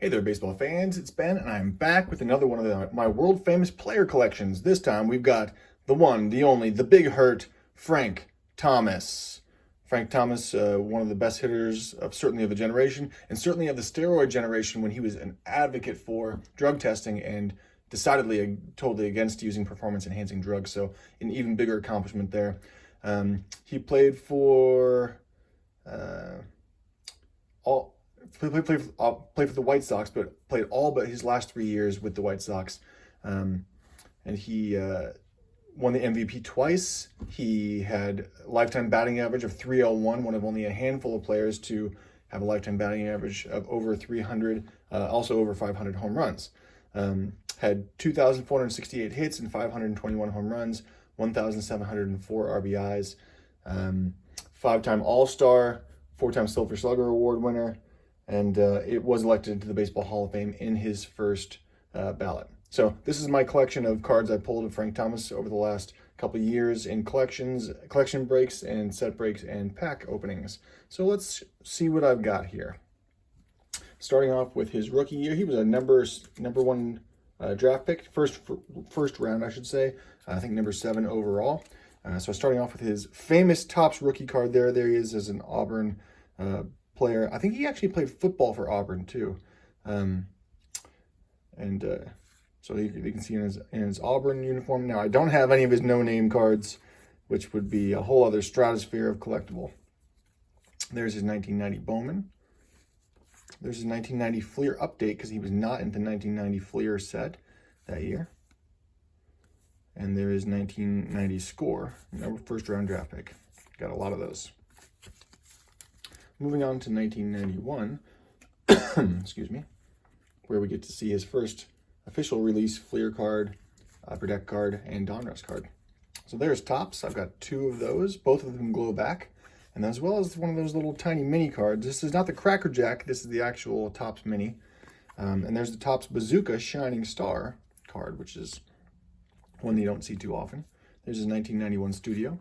Hey there, baseball fans. It's Ben, and I'm back with another one of my world-famous player collections. This time, we've got the one, the only, the big hurt, Frank Thomas. Frank Thomas, one of the best hitters of certainly of the generation, and certainly of the steroid generation when he was an advocate for drug testing and decidedly totally against using performance-enhancing drugs. So an even bigger accomplishment there. He played for played for the White Sox, but played all but his last 3 years with the White Sox. And he won the MVP twice. He had a lifetime batting average of .301, one of only a handful of players to have a lifetime batting average of over 300, also over 500 home runs. Had 2,468 hits and 521 home runs, 1,704 RBIs, five-time All-Star, four-time Silver Slugger Award winner, and it was elected into the Baseball Hall of Fame in his first ballot. So this is my collection of cards I pulled of Frank Thomas over the last couple of years in collection breaks and set breaks and pack openings. So let's see what I've got here. Starting off with his rookie year, he was a number one draft pick, first round, I should say. I think number 7 overall. So starting off with his famous Topps rookie card there. There he is as an Auburn player. I think he actually played football for Auburn too. So you can see in his Auburn uniform. Now, I don't have any of his no-name cards, which would be a whole other stratosphere of collectible. There's his 1990 Bowman. There's his 1990 Fleer update because he was not in the 1990 Fleer set that year. And there is 1990 Score, first round draft pick. Got a lot of those. Moving on to 1991, excuse me, where we get to see his first official release Fleer card, Upper Deck card, and Donruss card. So there's Topps. I've got 2 of those. Both of them glow back. And as well as one of those little tiny mini cards. This is not the Cracker Jack. This is the actual Topps mini. And there's the Topps Bazooka Shining Star card, which is one that you don't see too often. There's his 1991 Studio,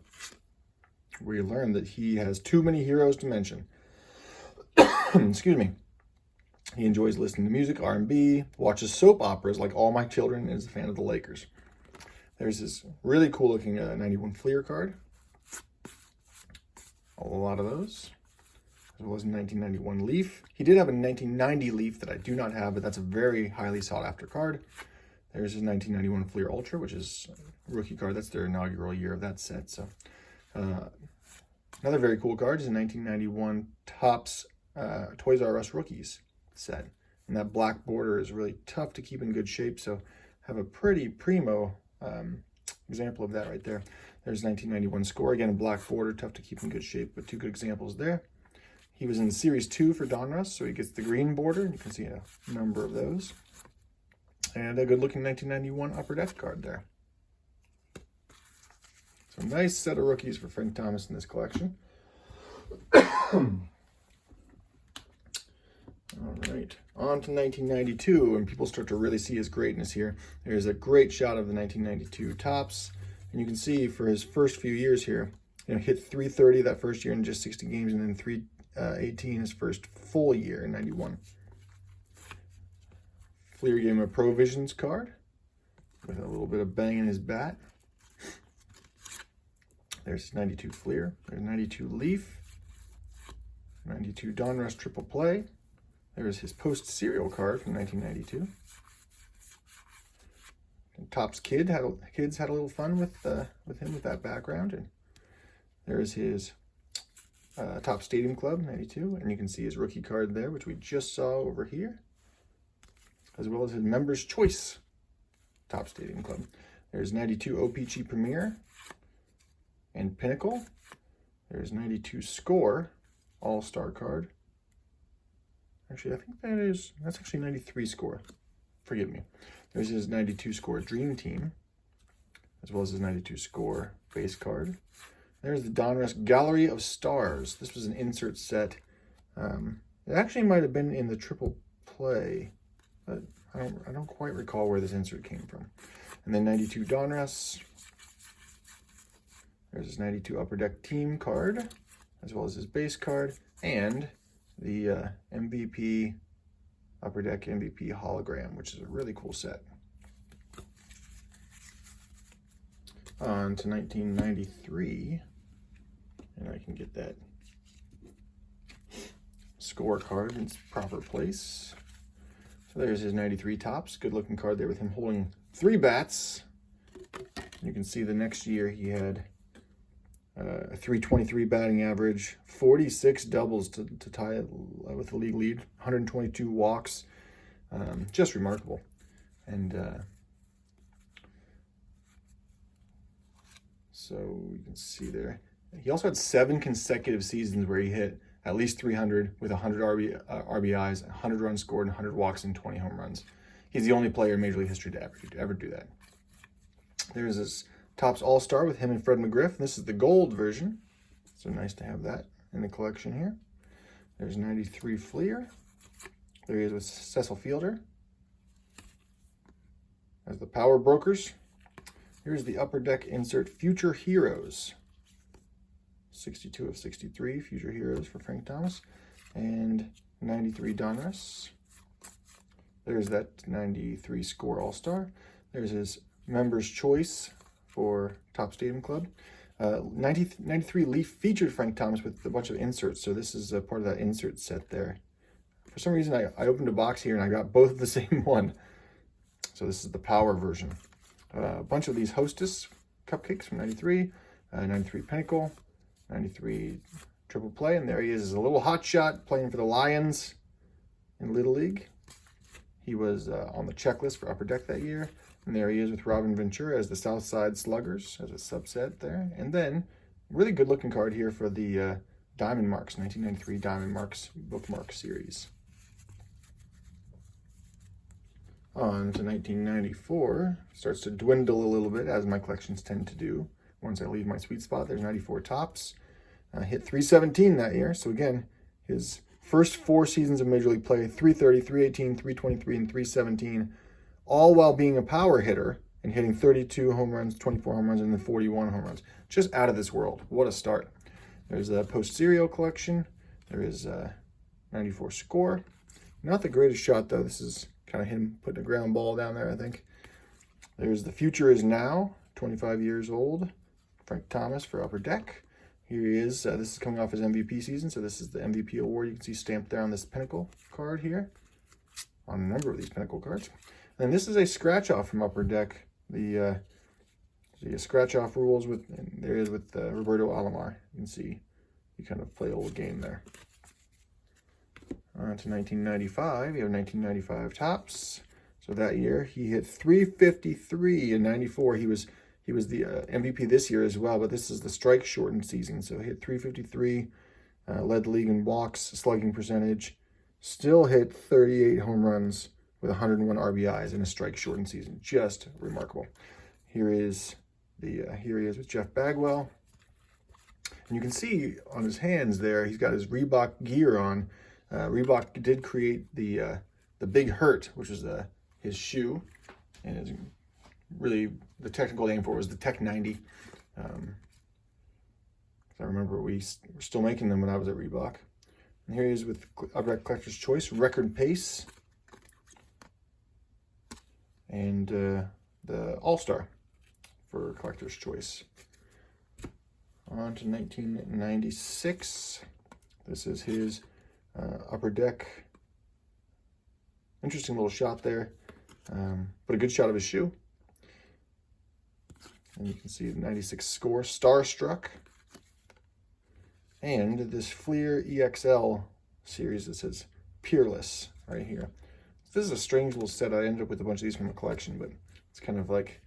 where you learn that he has too many heroes to mention. Excuse me. He enjoys listening to music, R&B, watches soap operas like all my children, and is a fan of the Lakers. There's this really cool looking 91 Fleer card. A lot of those. As well as a 1991 Leaf. He did have a 1990 Leaf that I do not have, but that's a very highly sought after card. There's his 1991 Fleer Ultra, which is a rookie card. That's their inaugural year of that set. So another very cool card is a 1991 Topps Toys R Us Rookies set. And that black border is really tough to keep in good shape. So have a pretty primo example of that right there. There's 1991 Score. Again, a black border, tough to keep in good shape, but 2 good examples there. He was in Series 2 for Donruss, so he gets the green border. You can see a number of those. And a good-looking 1991 Upper Deck card there. So nice set of rookies for Frank Thomas in this collection. All right, on to 1992, and people start to really see his greatness here. There's a great shot of the 1992 Topps, and you can see for his first few years here, hit .330 that first year in just 60 games, and then .318 his first full year in 91. Fleer gave him a Provisions card with a little bit of bang in his bat. There's 92 Fleer. There's 92 Leaf. 92 Donruss Triple Play. There's his Post Serial card from 1992. And Topps kids had a little fun with him with that background. And there's his Topps Stadium Club 92, and you can see his rookie card there, which we just saw over here, as well as his Members Choice Topps Stadium Club. There's 92 O-Pee-Chee Premier and Pinnacle. There's 92 Score All-Star card. Actually, I think that's actually 93 Score. Forgive me. There's his 92 Score Dream Team, as well as his 92 Score base card. There's the Donruss Gallery of Stars. This was an insert set. It actually might have been in the Triple Play, but I don't quite recall where this insert came from. And then 92 Donruss. There's his 92 Upper Deck Team card, as well as his base card, and the MVP Upper Deck MVP hologram, which is a really cool set. On to 1993, and I can get that scorecard in its proper place. So there's his 93 Topps. Good looking card there with him holding 3 bats. You can see the next year he had a 323 batting average, 46 doubles to tie it with the league lead, 122 walks. Just remarkable. And so you can see there. He also had 7 consecutive seasons where he hit at least 300 with 100 RBIs, 100 runs scored, 100 walks, and 20 home runs. He's the only player in Major League history to ever do that. There's this Topps All-Star with him and Fred McGriff. This is the gold version, so nice to have that in the collection here. There's 93 Fleer. There he is with Cecil Fielder. As the Power Brokers. Here's the Upper Deck insert Future Heroes. 62 of 63 Future Heroes for Frank Thomas. And 93 Donruss. There's that 93 Score All-Star. There's his Members' Choice for Topps Stadium Club. 93 Leaf featured Frank Thomas with a bunch of inserts. So this is a part of that insert set there. For some reason, I opened a box here and I got both of the same one. So this is the Power version. A bunch of these Hostess cupcakes from 93, 93 Pinnacle, 93 Triple Play, and there he is a little hot shot playing for the Lions in Little League. He was on the checklist for Upper Deck that year, and there he is with Robin Ventura as the Southside Sluggers as a subset there. And then, really good looking card here for the Diamond Marks, 1993 Diamond Marks bookmark series. On to 1994, starts to dwindle a little bit, as my collections tend to do once I leave my sweet spot. There's 94 Topps. Hit 317 that year. So again, his first 4 seasons of Major League play, 330, 318, 323, and 317, all while being a power hitter and hitting 32 home runs, 24 home runs, and then 41 home runs. Just out of this world. What a start. There's a post-serial collection. There is 94 Score. Not the greatest shot, though. This is kind of him putting a ground ball down there, I think. There's The Future Is Now, 25 years old. Frank Thomas for Upper Deck. Here he is. This is coming off his MVP season, so this is the MVP award. You can see stamped there on this Pinnacle card here, on a number of these Pinnacle cards. And this is a scratch-off from Upper Deck. The scratch-off rules with, and there he is with Roberto Alomar. You can see he kind of play a little game there. On to 1995, you have 1995 Topps. So that year, he hit 353 in 94. He was the MVP this year as well, but this is the strike-shortened season. So he hit 353, led the league in walks, slugging percentage, still hit 38 home runs with 101 RBIs in a strike-shortened season. Just remarkable. Here is here he is with Jeff Bagwell. And you can see on his hands there, he's got his Reebok gear on. Reebok did create the Big Hurt, which is his shoe, and it's really the technical name for it was the Tech 90. I remember we were still making them when I was at Reebok. And here he is with Upper Deck Collector's Choice, Record Pace, and the All-Star for Collector's Choice. On to 1996. This is his Upper Deck. Interesting little shot there, but a good shot of his shoe. And you can see the 96 Score, Starstruck. And this Fleer EXL series that says Peerless right here. This is a strange little set. I ended up with a bunch of these from a collection, but it's kind of like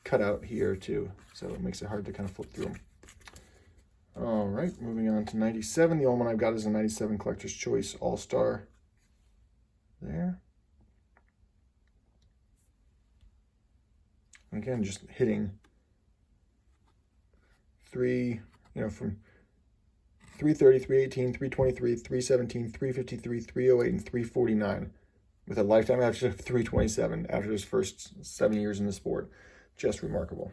cut out here too, so it makes it hard to kind of flip through them. All right, moving on to 97. The only one I've got is a 97 Collector's Choice All-Star there. And again, just hitting from 330, 318, 323, 317, 353, 308, and 349 with a lifetime average of 327 after his first 7 years in the sport. Just remarkable.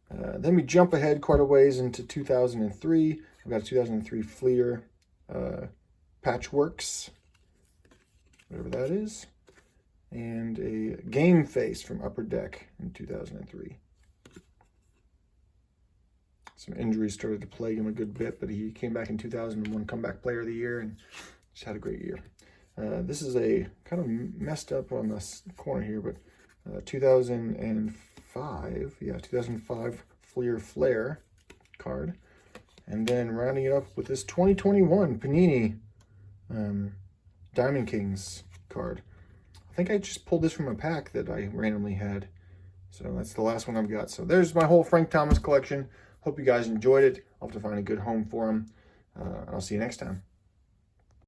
Then we jump ahead quite a ways into 2003. We've got a 2003 Fleer Patchworks, whatever that is. and a Game Face from Upper Deck in 2003. Some injuries started to plague him a good bit, but he came back in 2001 Comeback Player of the Year and just had a great year. This is a kind of messed up on this corner here, but 2005, 2005 Fleer Flare card. And then rounding it up with this 2021 Panini Diamond Kings card. I think I just pulled this from a pack that I randomly had. So that's the last one I've got. So there's my whole Frank Thomas collection. Hope you guys enjoyed it. I'll have to find a good home for them. I'll see you next time.